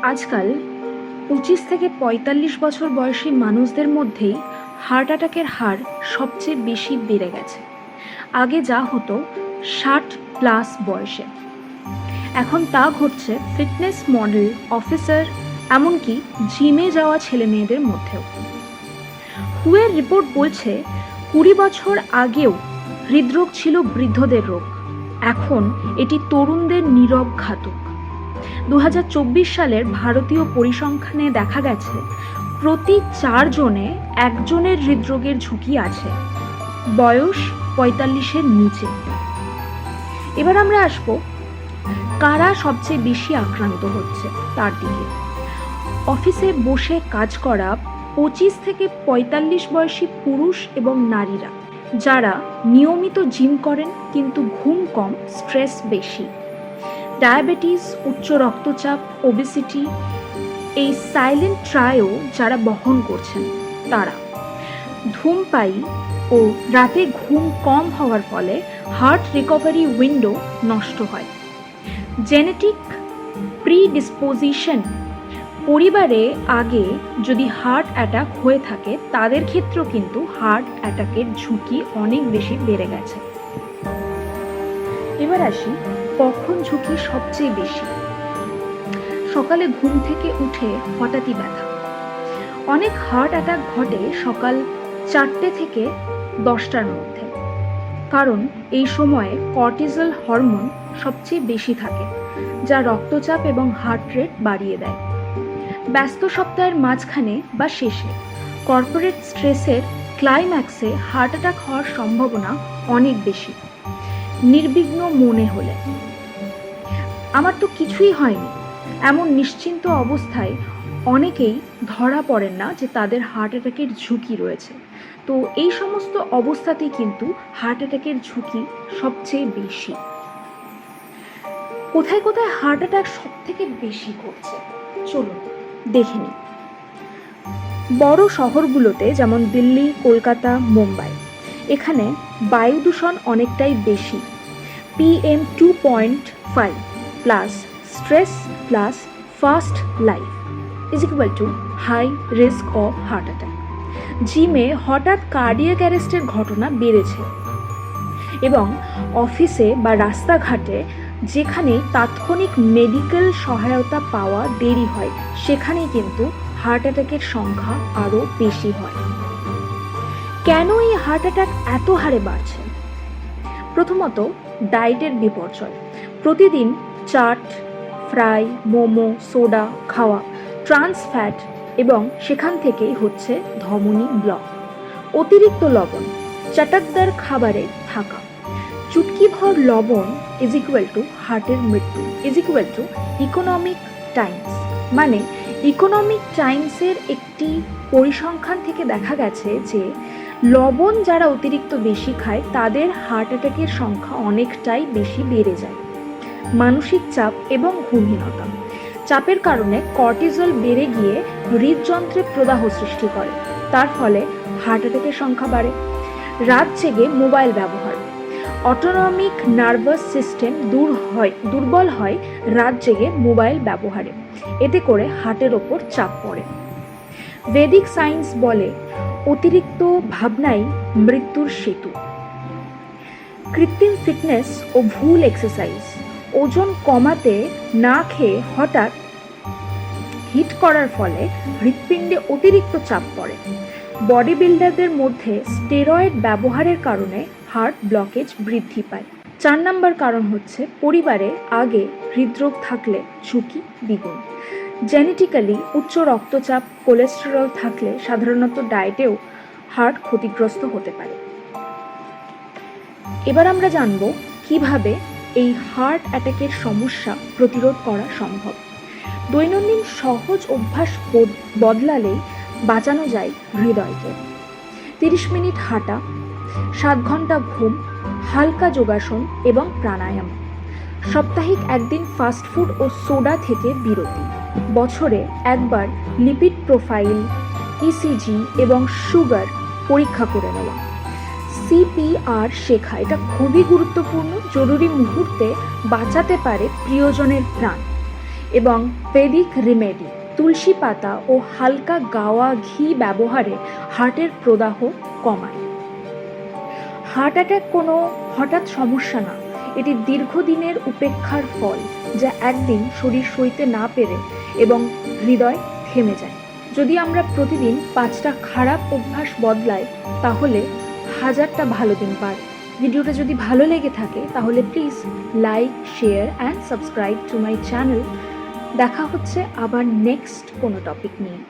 আজকাল ২৫ থেকে ৪৫ বছর বয়সী মানুষদের মধ্যেই হার্ট অ্যাটাকের হার সবচেয়ে বেশি বেড়ে গেছে। আগে যা হতো ৬০+ বয়সে, এখন তা ঘটছে ফিটনেস মডেল, অফিসার, এমনকি জিমে যাওয়া ছেলেমেয়েদের মধ্যেও। হুয়ের রিপোর্ট বলছে ২০ বছর আগেও হৃদরোগ ছিল বৃদ্ধদের রোগ, এখন এটি তরুণদের নীরব ঘাতক। ২০২৪ সালের ভারতীয় পরিসংখ্যানে দেখা গেছে প্রতি ৪ জনে একজনের হৃদরোগের ঝুঁকি আছে, বয়স ৪৫-এর নিচে। এবার আমরা আসব কারা সবচেয়ে বেশি আক্রান্ত হচ্ছে তার দিকে। অফিসে বসে কাজ করা ২৫ থেকে ৪৫ বয়সী পুরুষ এবং নারীরা, যারা নিয়মিত জিম করেন কিন্তু ঘুম কম, স্ট্রেস বেশি। ডায়াবেটিস, উচ্চ রক্তচাপ, ওবেসিটি, এই সাইলেন্ট ট্রায়ও যারা বহন করছেন তারা। ধূমপায়ী ও রাতে ঘুম কম হওয়ার ফলে হার্ট রিকভারি উইন্ডো নষ্ট হয়। জেনেটিক প্রিডিসপোজিশন, পরিবারে আগে যদি হার্ট অ্যাটাক হয়ে থাকে তাদের ক্ষেত্রেও কিন্তু হার্ট অ্যাটাকের ঝুঁকি অনেক বেশি বেড়ে গেছে। এবার আসি কখন ঝুঁকি সবচেয়ে বেশি। সকালে ঘুম থেকে উঠে হঠাৎই ব্যথা। অনেক হার্ট অ্যাটাক ঘটে সকাল ৪টে থেকে ১০টার মধ্যে, কারণ এই সময়ে কর্টিসল হরমোন সবচেয়ে বেশি থাকে, যা রক্তচাপ এবং হার্ট রেট বাড়িয়ে দেয়। ব্যস্ত সপ্তাহের মাঝখানে বা শেষে, কর্পোরেট স্ট্রেসের ক্লাইম্যাক্সে হার্ট অ্যাটাক হওয়ার সম্ভাবনা অনেক বেশি। নির্বিঘ্ন মনে হলে, আমার তো কিছুই হয়নি, এমন নিশ্চিন্ত অবস্থায় অনেকেই ধরা পড়েন না যে তাদের হার্ট অ্যাটাকের ঝুঁকি রয়েছে। তো এই সমস্ত অবস্থাতেই কিন্তু হার্ট অ্যাটাকের ঝুঁকি সবচেয়ে বেশি। কোথায় কোথায় হার্ট অ্যাটাক সব থেকে বেশি ঘটছে চলুন দেখে নিই। বড় শহরগুলোতে যেমন দিল্লি, কলকাতা, মুম্বাই, এখানে বায়ু দূষণ অনেকটাই বেশি। PM2.5 plus stress plus fast life is equal to high risk of heart attack. জিমে হঠাৎ কার্ডিয়াক অ্যারেস্টের ঘটনা বেড়েছে এবং অফিসে বা রাস্তাঘাটে যেখানে তাৎক্ষণিক মেডিকেল সহায়তা পাওয়া দেরি হয়, সেখানেই কিন্তু হার্ট অ্যাটাকের সংখ্যা আরও বেশি হয়। কেন এই হার্ট অ্যাটাক এত হারে বাড়ছে? প্রথমত, ডায়েটের বিপর্যয়। প্রতিদিন চাট, ফ্রাই, মোমো, সোডা খাওয়া, ট্রান্স ফ্যাট, এবং সেখান থেকেই হচ্ছে ধমনী ব্লক। অতিরিক্ত লবণ, চটকদার খাবারে থাকা। চুটকিভর লবণ ইজ ইকুয়াল টু হার্টের মৃত্যু is equal two economic Times. মানে ইকোনমিক টাইমসের একটি পরিসংখ্যান থেকে দেখা গেছে যে লবণ যারা অতিরিক্ত বেশি খায় তাদের হার্ট অ্যাটাকের সংখ্যা অনেকটাই বেশি বেড়ে যায়। মানসিক চাপ এবং ঘুমহীনতা। চাপের কারণে কর্টিসল বেড়ে গিয়ে হৃদযন্ত্রে প্রদাহ সৃষ্টি করে, তার ফলে হার্ট অ্যাটাকের সংখ্যা বাড়ে। রাত জেগে মোবাইল ব্যবহার। অটোনমিক নার্ভাস সিস্টেম দুর্বল হয় রাত জেগে মোবাইল ব্যবহারে, এতে করে হার্টের ওপর চাপ পড়ে। ভেদিক সায়েন্স বলে অতিরিক্ত ভাবনাই মৃত্যুর সেতু। কৃত্রিম ফিটনেস ও ভুল এক্সারসাইজ। ওজন কমাতে না খেয়ে হঠাৎ হিট করার ফলে হৃৎপিণ্ডে অতিরিক্ত চাপ পড়ে। বডি বিল্ডারদের মধ্যে স্টেরয়েড ব্যবহারের কারণে হার্ট ব্লকেজ বৃদ্ধি পায়। ৪ নম্বর কারণ হচ্ছে পরিবারে আগে হৃদরোগ থাকলে ঝুঁকি দ্বিগুণ। জেনেটিক্যালি উচ্চ রক্তচাপ, কোলেস্টেরল থাকলে সাধারণত ডায়েটেও হার্ট ক্ষতিগ্রস্ত হতে পারে। এবার আমরা জানব কিভাবে এই হার্ট অ্যাটাকের সমস্যা প্রতিরোধ করা সম্ভব। দৈনন্দিন সহজ অভ্যাস বদলালেই বাঁচানো যায় হৃদয়কে। 30 মিনিট হাঁটা, 7 ঘন্টা ঘুম, হালকা যোগাসন এবং প্রাণায়াম। সাপ্তাহিক একদিন ফাস্টফুড ও সোডা থেকে বিরতি। বছরে একবার লিপিড প্রোফাইল, ইসিজি এবং সুগার পরীক্ষা করে নেওয়া। CPR শেখা, এটা খুবই গুরুত্বপূর্ণ, জরুরি মুহূর্তে বাঁচাতে পারে প্রিয়জনের প্রাণ। এবং ভেদিক রেমেডি তুলসী পাতা ও হালকা গাওয়া ঘি ব্যবহারে হার্টের প্রদাহ কমায়। হার্ট অ্যাটাক কোনো হঠাৎ সমস্যা না, এটি দীর্ঘদিনের উপেক্ষার ফল, যা একদিন শরীর সইতে না পেরে এবং হৃদয় থেমে যায়। যদি আমরা প্রতিদিন 5টা খারাপ অভ্যাস বদলাই তাহলে 1000টা ভালো দিন পারে। ভিডিওটা যদি ভালো লেগে থাকে তাহলে please like, share and subscribe to my channel. দেখা হচ্ছে আবার নেক্সট কোনো টপিক নিয়ে।